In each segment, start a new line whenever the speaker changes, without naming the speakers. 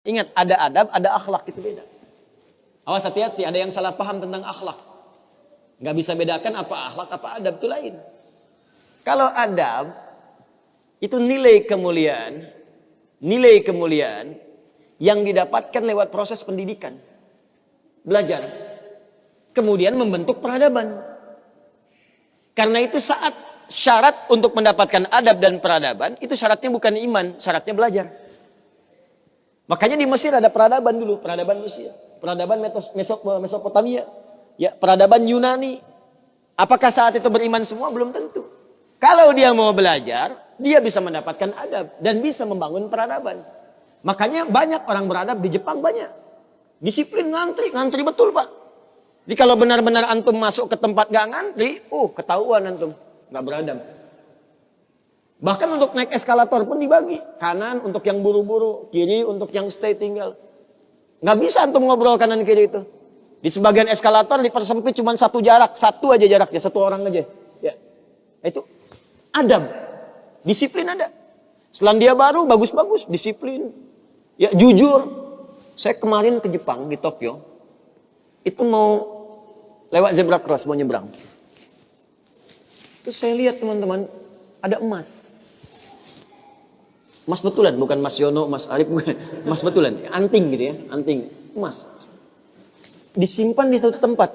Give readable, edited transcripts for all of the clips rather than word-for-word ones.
Ingat, ada adab, ada akhlak, itu beda. Awas, hati-hati, ada yang salah paham tentang akhlak. Nggak bisa bedakan apa akhlak, apa adab, itu lain. Kalau adab, itu nilai kemuliaan yang didapatkan lewat proses pendidikan. Belajar. Kemudian membentuk peradaban. Karena itu saat syarat untuk mendapatkan adab dan peradaban, itu syaratnya bukan iman, syaratnya belajar. Makanya di Mesir ada peradaban dulu, peradaban Mesir, peradaban Mesopotamia, ya, peradaban Yunani. Apakah saat itu beriman semua? Belum tentu. Kalau dia mau belajar, dia bisa mendapatkan adab dan bisa membangun peradaban. Makanya banyak orang beradab di Jepang, banyak. Disiplin, ngantri betul, Pak. Jadi kalau benar-benar antum masuk ke tempat gak ngantri, ketahuan antum gak beradab. Bahkan untuk naik eskalator pun dibagi. Kanan untuk yang buru-buru, kiri untuk yang stay tinggal. Nggak bisa antum ngobrol kanan kiri itu. Di sebagian eskalator dipersempit cuma satu aja jaraknya, satu orang aja. Ya. Itu adab. Disiplin ada. Selandia Baru bagus-bagus, disiplin. Ya, jujur. Saya kemarin ke Jepang, di Tokyo. Itu mau lewat zebra cross, mau nyebrang. Terus saya lihat teman-teman, ada emas. Emas betulan, bukan Mas Yono, Mas Arif, bukan. Emas betulan, anting gitu ya, anting, emas. Disimpan di satu tempat,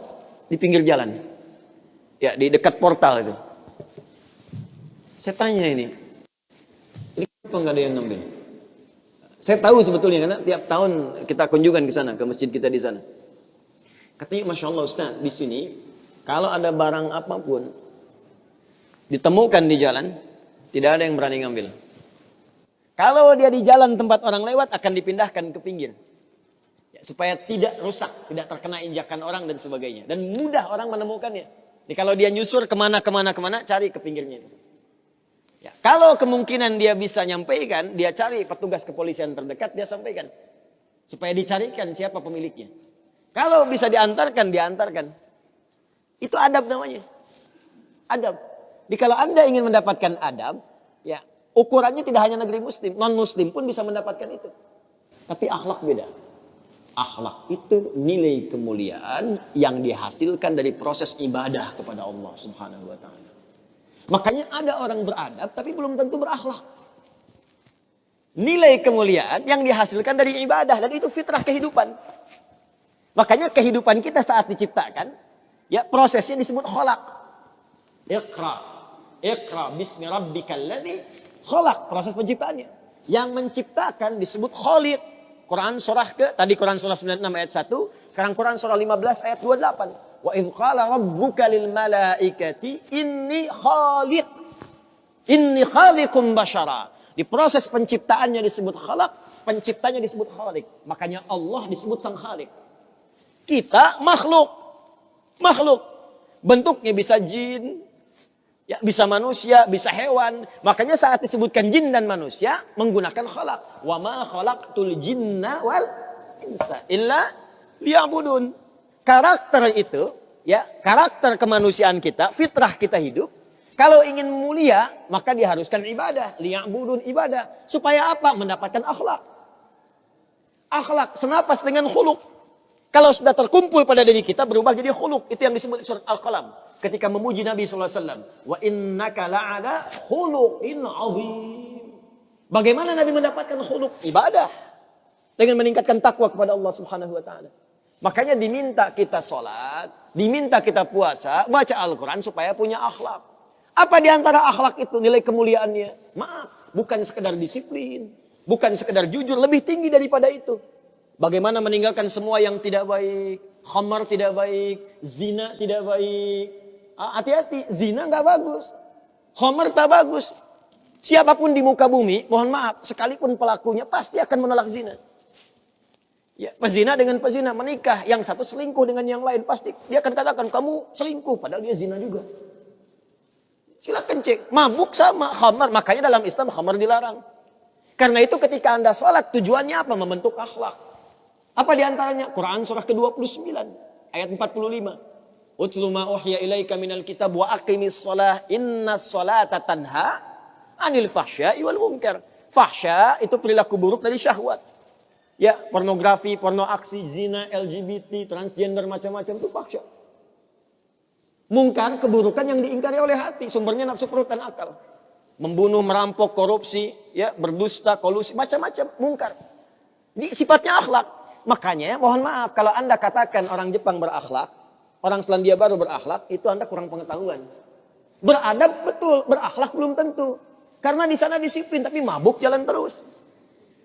di pinggir jalan. Ya, di dekat portal itu. Saya tanya ini kenapa nggak ada yang ngambil? Saya tahu sebetulnya, karena tiap tahun kita kunjungan ke sana, ke masjid kita di sana. Katanya, Masya Allah Ustaz, di sini, kalau ada barang apapun, ditemukan di jalan, tidak ada yang berani ngambil. Kalau dia di jalan tempat orang lewat, akan dipindahkan ke pinggir. Ya, supaya tidak rusak, tidak terkena injakan orang dan sebagainya. Dan mudah orang menemukannya. Jadi kalau dia nyusur kemana, cari ke pinggirnya. Ya, kalau kemungkinan dia bisa nyampaikan, dia cari petugas kepolisian terdekat, dia sampaikan. Supaya dicarikan siapa pemiliknya. Kalau bisa diantarkan. Itu adab namanya. Adab. Jadi kalau Anda ingin mendapatkan adab, ya ukurannya tidak hanya negeri muslim, non-muslim pun bisa mendapatkan itu. Tapi akhlak beda. Akhlak itu nilai kemuliaan yang dihasilkan dari proses ibadah kepada Allah Subhanahu wa taala. Makanya ada orang beradab tapi belum tentu berakhlak. Nilai kemuliaan yang dihasilkan dari ibadah, dan itu fitrah kehidupan. Makanya kehidupan kita saat diciptakan, ya prosesnya disebut khalaq. Iqra bismi rabbikal ladzi khalaq, proses penciptaannya. Yang menciptakan disebut Khaliq. Quran surah Quran surah 96 ayat 1, sekarang Quran surah 15 ayat 28. Wa idz qala rabbuka lil malaikati inni khaliqum basyara. Di proses penciptaannya disebut khalaq, penciptanya disebut Khaliq. Makanya Allah disebut sang Khaliq. Kita makhluk. Bentuknya bisa jin, ya, bisa manusia, bisa hewan. Makanya saat disebutkan jin dan manusia menggunakan khalaq. Wa ma khalaqtul jinna wal insa illa liya'budun. Karakter itu, ya, karakter kemanusiaan kita, fitrah kita hidup. Kalau ingin mulia, maka diharuskan ibadah, liya'budun, ibadah. Supaya apa? Mendapatkan akhlak. Akhlak senapas dengan khuluq. Kalau sudah terkumpul pada diri kita, berubah jadi khuluq. Itu yang disebut surat Al-Qalam. Ketika memuji Nabi SAW. Wa innaka la'ala khuluqin azim. Bagaimana Nabi mendapatkan khuluq? Ibadah. Dengan meningkatkan takwa kepada Allah Subhanahu wa ta'ala. Makanya diminta kita sholat, diminta kita puasa, baca Al-Quran supaya punya akhlak. Apa diantara akhlak itu nilai kemuliaannya? Maaf, bukan sekedar disiplin. Bukan sekedar jujur, lebih tinggi daripada itu. Bagaimana meninggalkan semua yang tidak baik. Khamar tidak baik, zina tidak baik. Hati-hati, zina nggak bagus. Khamar tak bagus. Siapapun di muka bumi, mohon maaf, sekalipun pelakunya pasti akan menolak zina. Ya, pezina dengan pezina menikah, yang satu selingkuh dengan yang lain, pasti dia akan katakan kamu selingkuh, padahal dia zina juga. Silakan cek, mabuk sama khamar, makanya dalam Islam khamar dilarang. Karena itu ketika Anda sholat, tujuannya apa? Membentuk akhlak. Apa diantaranya? Quran surah ke-29 ayat 45. Utlu ma uhya ilaika minal kitab wa aqimis shalah innas sholata tanha anil fahsya'i wal munkar. Fahsya itu perilaku buruk dari syahwat. Ya, pornografi, porno aksi, zina, LGBT, transgender, macam-macam itu fahsya. Mungkar, keburukan yang diingkari oleh hati, sumbernya nafsu perut dan akal. Membunuh, merampok, korupsi, ya, berdusta, kolusi, macam-macam mungkar. Ini sifatnya akhlak. Makanya mohon maaf kalau Anda katakan orang Jepang berakhlak, orang Selandia Baru berakhlak, itu Anda kurang pengetahuan. Beradab betul, berakhlak belum tentu. Karena di sana disiplin tapi mabuk jalan terus.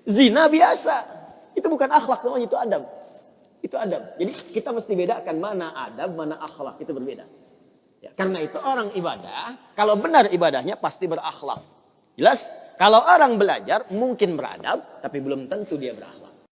Zina biasa. Itu bukan akhlak namanya, itu adab. Itu adab. Jadi kita mesti bedakan mana adab, mana akhlak, itu berbeda. Ya, karena itu orang ibadah, kalau benar ibadahnya pasti berakhlak. Jelas? Kalau orang belajar mungkin beradab, tapi belum tentu dia berakhlak.